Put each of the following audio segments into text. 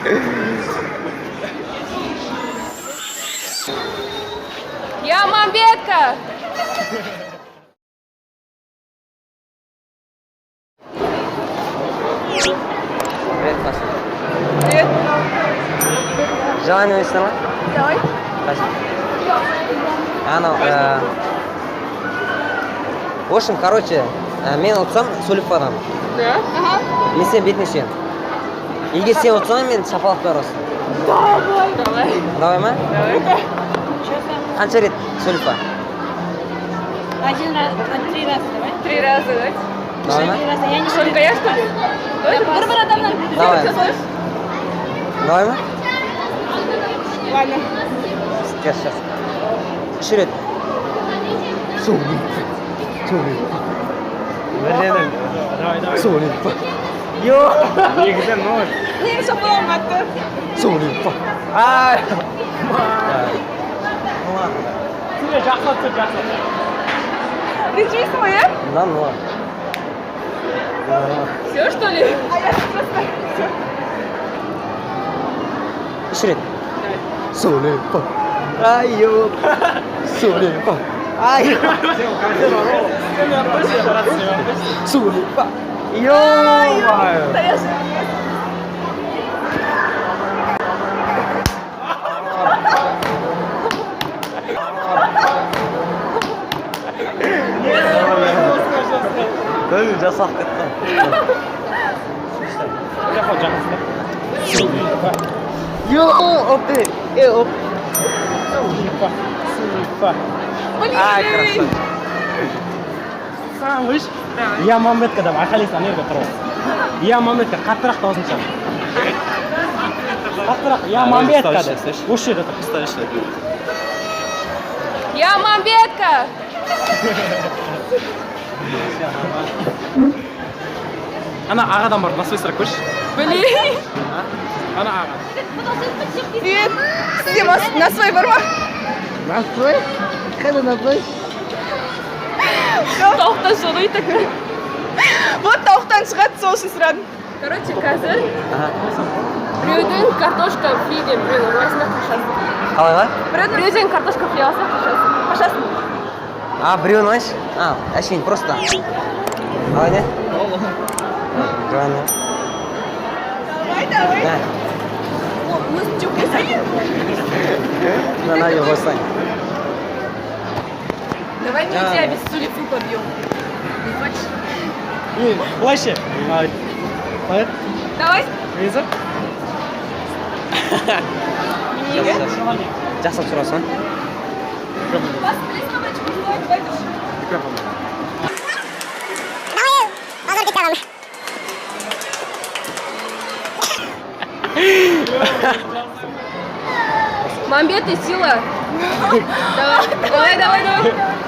Я Мамбетка! Привет, Паша. Привет. Желание снимать? Давай. Спасибо. В общем, короче, мен ұтсам сөйлеп барам. Да? Ага. Мен сен бетіне түсемін. Егер сен ұтсаң, мен шапалақ бересің. Давай. Давай ма? Давай. Қанша рет сөйлеп бар? Один раз, 3 раза, давай. 3 раза, да? Давай ма? 3 раза, я не Только я, что ли? Бір адамнан. Давай. Давай ма? Ладно. Сейчас. 3 рет. Сөйлеп. Давай. Сөйлеп. Негізі ноль. Мен шапалағым атты. Сөйлеп. Ай. Ну ладно. Сізге жақсылап. Речись моя? Да, ну ладно. Все, что ли? А я просто... 3 рет. Сөйлеп. Айо. Сөйлеп. Айо. Сөйлеп. Ё-моё. Да я же... Даже жасап кетті. Йо, опты. Оп. Ай, красавчик. Саған қойшы. Я Мамбетка деп айқайлайсың, ана жерге тұрып. Я Мамбетка, қаттырақ дауысың шығар. Қаттырақ, я Мамбетка деп. Осы жерде тұр. Я Мамбетка! Ана ағадан бар, насой сұрақ көрші. Блин! Ана аға. Привет! Сізде на свой бар ма? Настрой? Қайда настрой? Тауықтан шығады так. Вот тауықтан шығады, сол үшін сұрадым. Короче, қазір біреудің картошка фри деп біреудің ұрасына қашасың. Қалайға? Біреудің картошка фри алса қашасың. Біреуін алайыншы? Әшейін, просто. Давай, не? Давай, не? Давай. Да. Өзің жоқ қойсайын. На, ее бросай. Давай мы тебя без сулифу побьем. Не хочешь? Былайшы. Қалай? Давай. Несі? Жақсылап сұрасың. Мамбет и сила. Давай.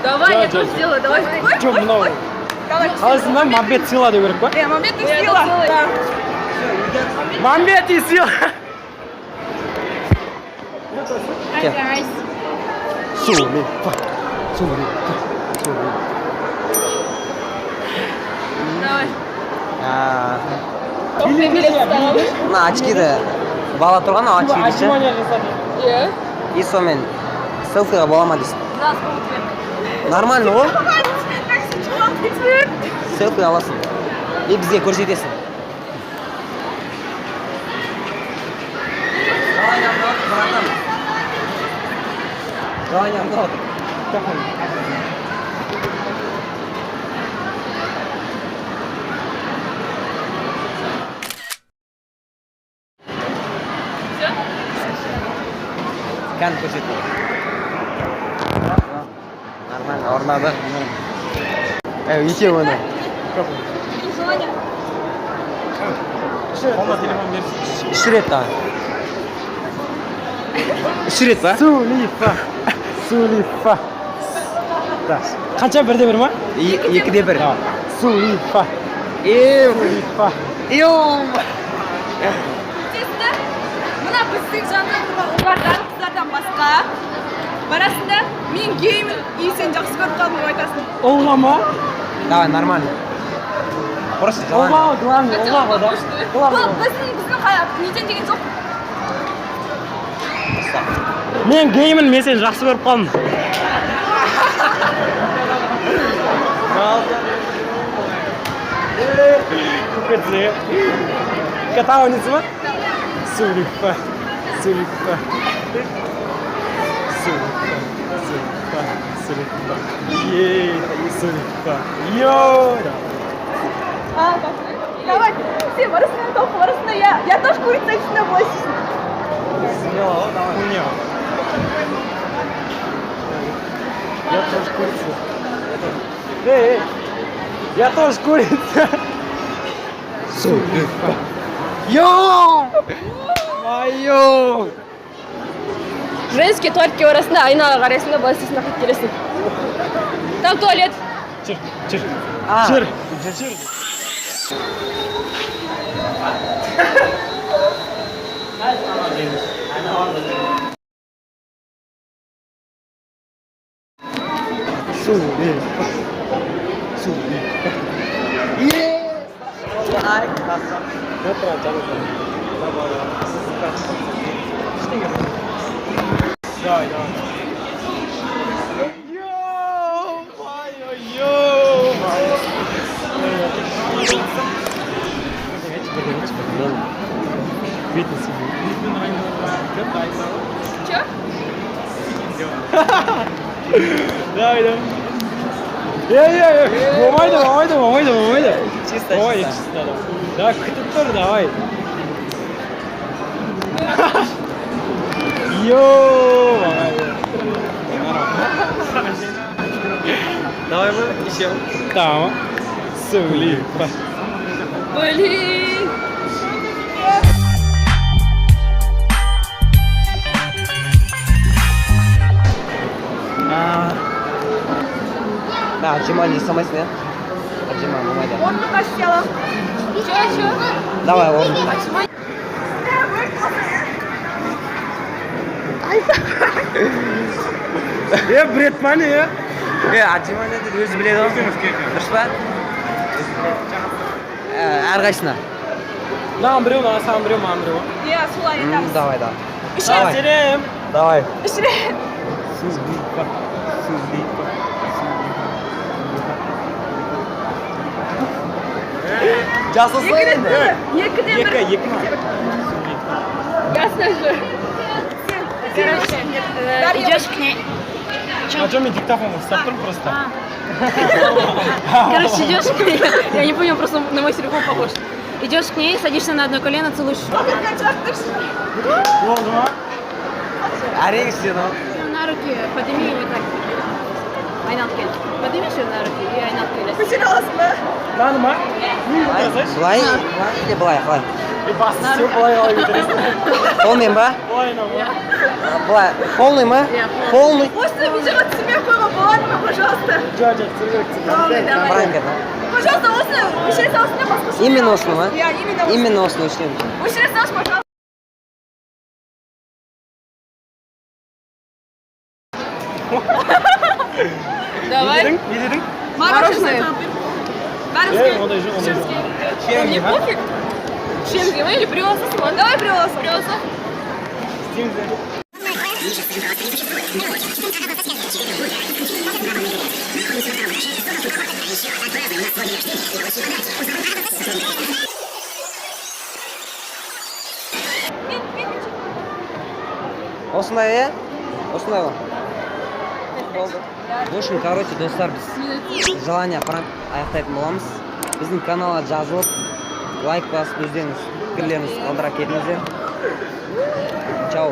Давай, я тоже сделаю, давай. Жоқ, мынау. Қалайсың ба? Мамбет сила деу керек па? Мамбет и сила. Мамбет и сила. Сөйлеп. Давай. Кофе билет ұстағым. Мына очкиді бала тұрған, очки дейші. Отжимание жасады. Иә. И сонымен селфиға бола ма дейсің. Да, сколько? Нормально ғой? Селфи аласың. И бізге көрсетесің. Давай, братан. Kan көрсетті. Нормально, орнады. Екеу оны. Қолма телефон берсін. 3 рет тағы. 3 рет па? Сулифа. Қанша, 1-де 1 ма? 2-де 1. Сулифа. Сулифа. Мына біздің жанында тұрған ұлдардан, қыздардан басқа барасында мен геймін и сен жақсы көріп қалдың деп айтасың. Олға ма? Давай, нормально. Просто Олға, главный, олға ғой да. Бұл біздің неден деген жоқ. Мен геймін, мен сені жақсы көріп қалдым. Купеце. Катауница ма? Сулипа. Сулипа. Сулипа. Сулипа. Ей, сулипа. Йо. Давай, все, выросла толку, выросла я. Я тоже курица, если на 8. Хуйня. Я тоже курица. Эй, я тоже курица. Сулипа. Йо! Мое! Женский туалетке арасында айнаға қарайсың да былай істейсің да келесің. Там туалет. Чыр, чыр. А. Чыр. Чыр. Сулипа. Сулипа. Ай, красава. Давай. Чё? Давай. Болмайды. Чисто, Ой, чисто. чисто. Да, күтіп тұр, давай. Йоу, Давай мы еще. Tamam. Söyleyeyim. Блин. Да, отжимали самость, нет? Отжимаем, давай. Орнуға села. Чё? Давай, орын. Бред мани, Отжимание дейді, өзі біледі ғой. Дұрыс па? Әрқайсына. Маған біреу, саған біреу, маған біреу. Я солай етеміз. Давай. Давай. Серем. Давай. Үшірі. Жасылсың енді. Екіден бір. Екі ма? Ясно же. Короче, Идешь к ней. А что мне диктофон вставь просто? Короче, идешь к ней. Я не понял, просто на мой телефон похож. Идешь к ней, садишься на одно колено, целуешь. Болды ма? Әрең сен ол. На руки подними его так. Айналып кел. Поднимешь ее на руки и айналып келесің. Көшір аласың ба? Мынаны ма? Былай или былай, қалай? Басты все былай қалай көтересің. Полный ба? Былай ма? Былай. Полный ма? Полный. Осыны видеоға түсірмей қойға болады ма, пожалуйста? Жоқ, түсіргек. Давай. Франка, да? Пожалуйста, осыны өшіре салсын да басқа. Именно осыны ма? Я, именно осыны. Именно осыны өшірем. Өшіре салшы, пожалуйста. Давай. Не дедің? Мороженое. Ондай жоқ, ондай жоқ. Мне пофиг. Шенги, или приососы? Давай приососы. Осындай, е? Осындай ғой. Болды. В общем, короче, достар, біз желание пранк аяқтайтын боламыз. Біздің каналға жазылып, лайк басып, өздеріңіз пікірлеріңізді қалдыра кетіңіздер. Чао.